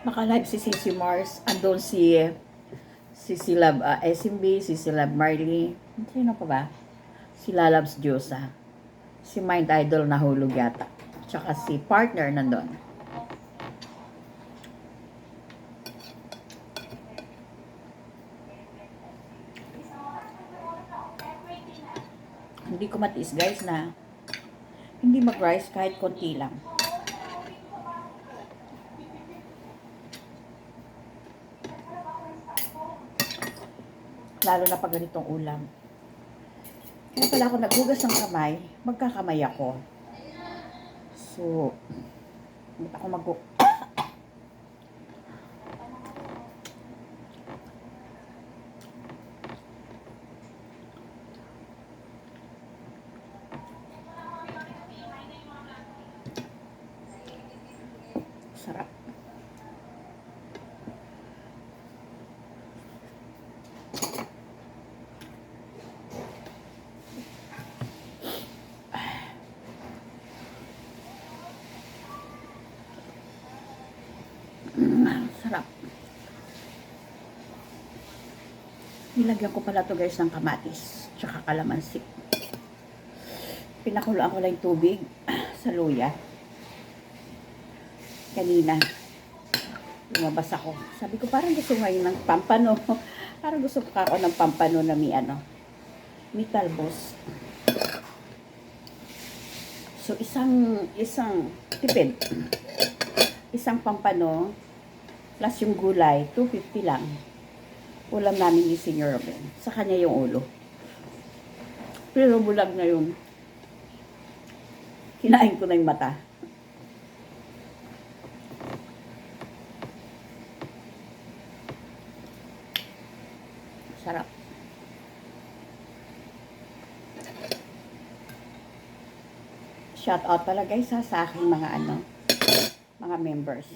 Naka-live si Sisi Mars. Andun si Silab SMB, si Silab Marley. Sino pa ba? Si Lalabs Diyosa. Si Mind Idol nahulog yata. Tsaka si partner nandun. Hindi ko matiis guys na hindi mag-rice kahit konti lang. Lalo na pag ganitong ulam. Kaya pala ako naghugas ng kamay, magkakamay ako. So, ba't ako sarap. Sarap. Nilagyan ko pala to guys ng kamatis, tsaka kalamansi. Pinakuloan ko lang yung tubig sa luya. Kanina, lumabas ako. Sabi ko parang gusto ngayon ng pampano. Parang gusto ko ako ng pampano na may talbos. So, isang tipid. Isang pampano, plus yung gulay, 250 lang. Ulam namin ni Senior Robin. Sa kanya yung ulo. Pero bulag na yun. Kinain ko na yung mata. Sarap. Shout out pala guys sa aking mga members.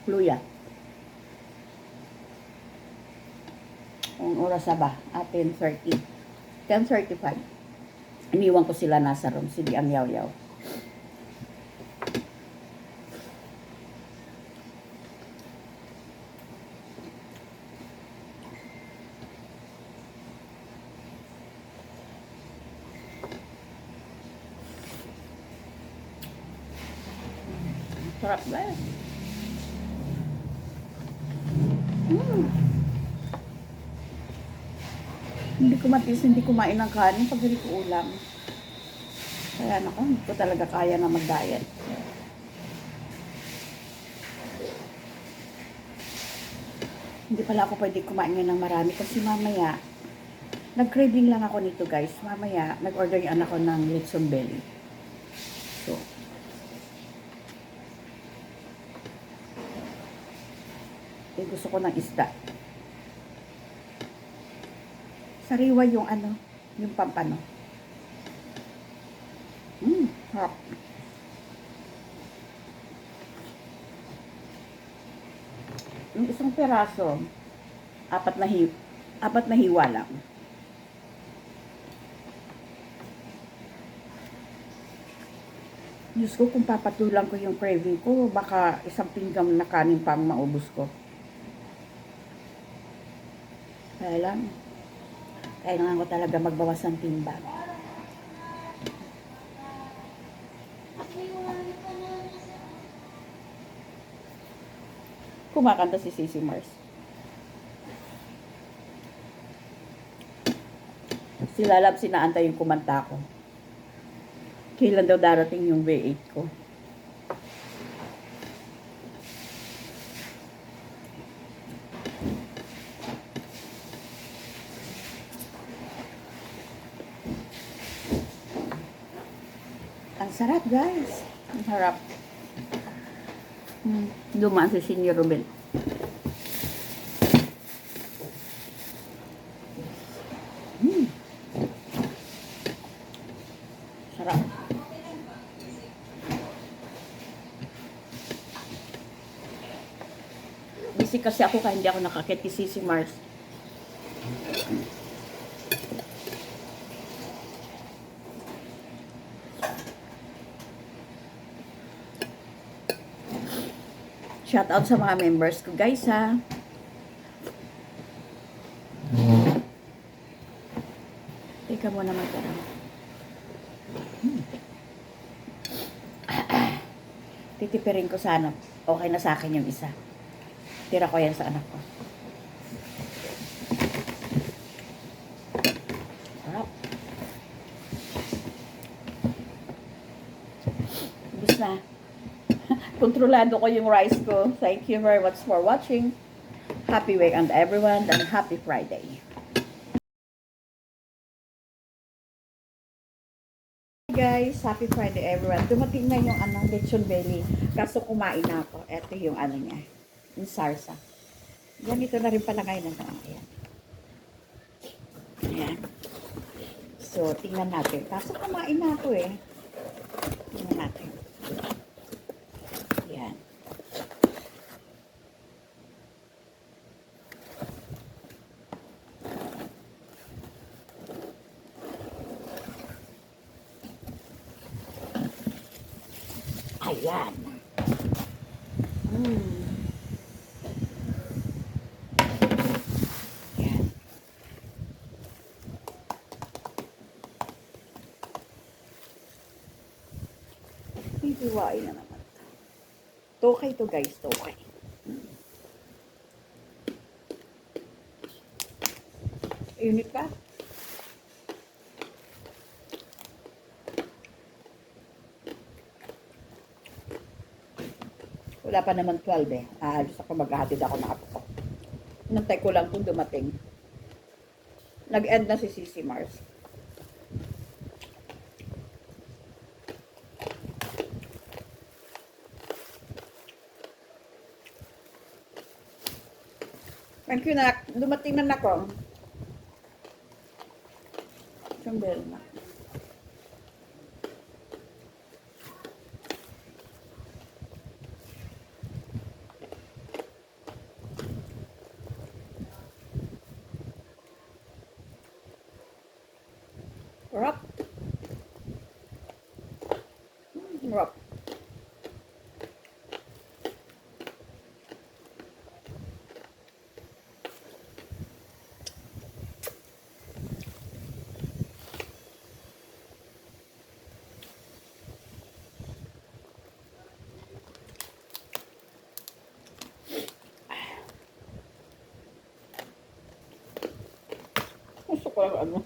Luya. Ang oras na ba? 10:30. 10:35. Iniwan ko sila nasa room. Sige ang yaw-yaw. Sarap ba? Hindi ko matiis, hindi kumain ng kanin pag hindi ko ulam. Kaya naku, hindi ko talaga kaya na mag-diet. Hindi pala ako pwede kumain ng marami kasi mamaya, nag-craving lang ako nito guys. Mamaya, nag-order yung anak ko ng lechon belly. So, gusto ko ng isda. Sariwa yung yung pampano. Harap. Yung isang peraso, apat na hiwa lang. Diyos ko, kung papatulang ko yung craving ko, baka isang pinggan na kanin pa ang maubos ko. Kaya lang, kailangan ko talaga magbawas ng timbang. Kumakanta si Sisi Mars. Si Lalab, sinaantay yung kumanta ko. Kailan daw darating yung V8 ko? Ang sarap guys. Ang sarap. Dumaan si Senior Robin. Sarap. Busy kasi ako kaya hindi ako nakakit kay Sisi Mars. Shout out sa mga members ko, guys, ha. Teka muna magkaroon. Titipirin ko sana. Okay na sa akin yung isa. Tira ko yan sa anak ko. Sarap. Ibig na. Kontrolado ko yung rice ko. Thank you very much for watching. Happy weekend everyone and happy Friday. Guys, happy Friday everyone. Dumating na yung lechon belly. Kaso kumain na ako. Ito yung niya. Yung sarsa. Ganito na rin pala ngayon. Ayan. Ayan. So, tingnan natin. Kaso kumain na ako eh. Tingnan natin. Ayan. Ayan. Ayan. Pipiwain na naman. Tokay to guys, tokay. Unit pa? Wala pa naman 12 eh. Aalis ako, maghahatid ako na apo ko. Nantay ko lang kung dumating. Nag-end na si Sisi Mars. Thank you na. Dumating na ako. Isang bell na. Rock. Rock. Gusto ko lang ano.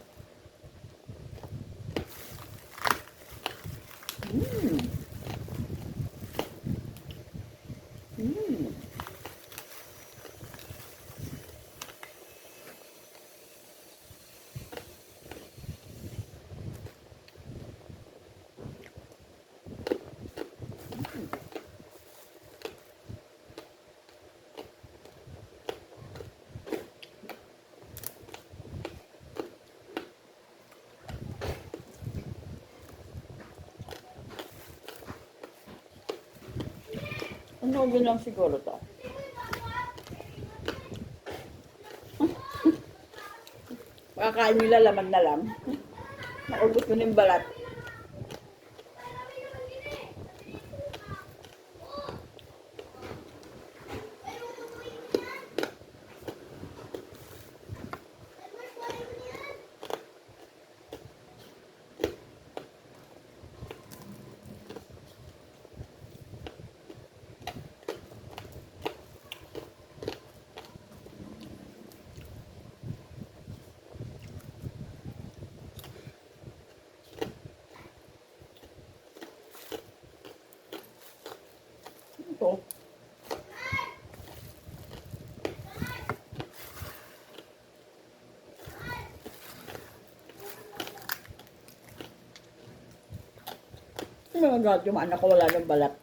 Ano yun lang siguro to? Makakain nila laman na lang. Naubos ko na yung balat. Ito. Oh my God, yung anak ko wala ng balat.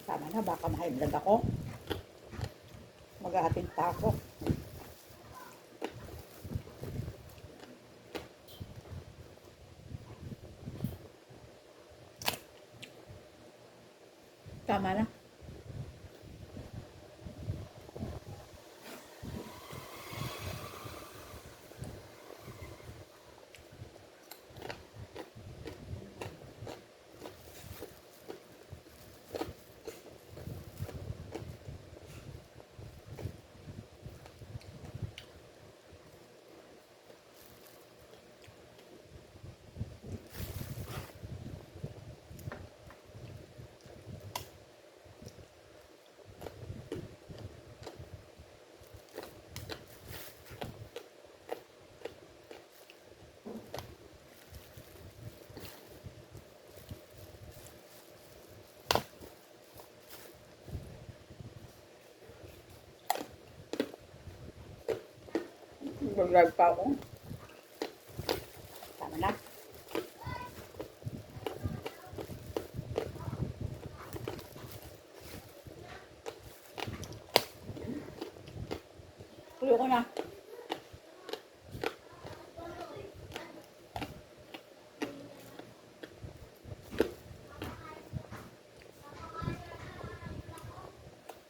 Tama na, baka ma-high blood ako. Mag-aatid pa ako. Tama na. Nag-drive pa ako. Tama na. Tuloy ko na.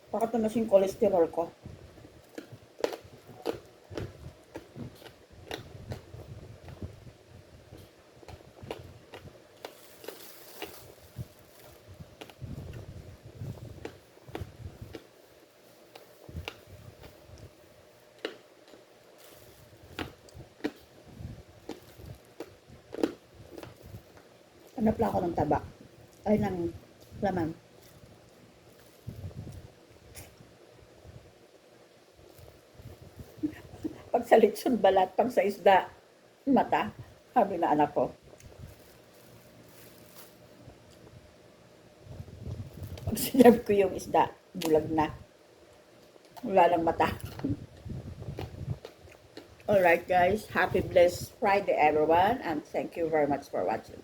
Baka tumas yung cholesterol ko. Hanap lang ako ng taba. Ay, ng laman. Pag sa lechon balat, pag sa isda, mata. Sabi na anak ko. Pag sinerve ko yung isda, bulag na. Wala lang mata. Alright guys, happy blessed Friday everyone and thank you very much for watching.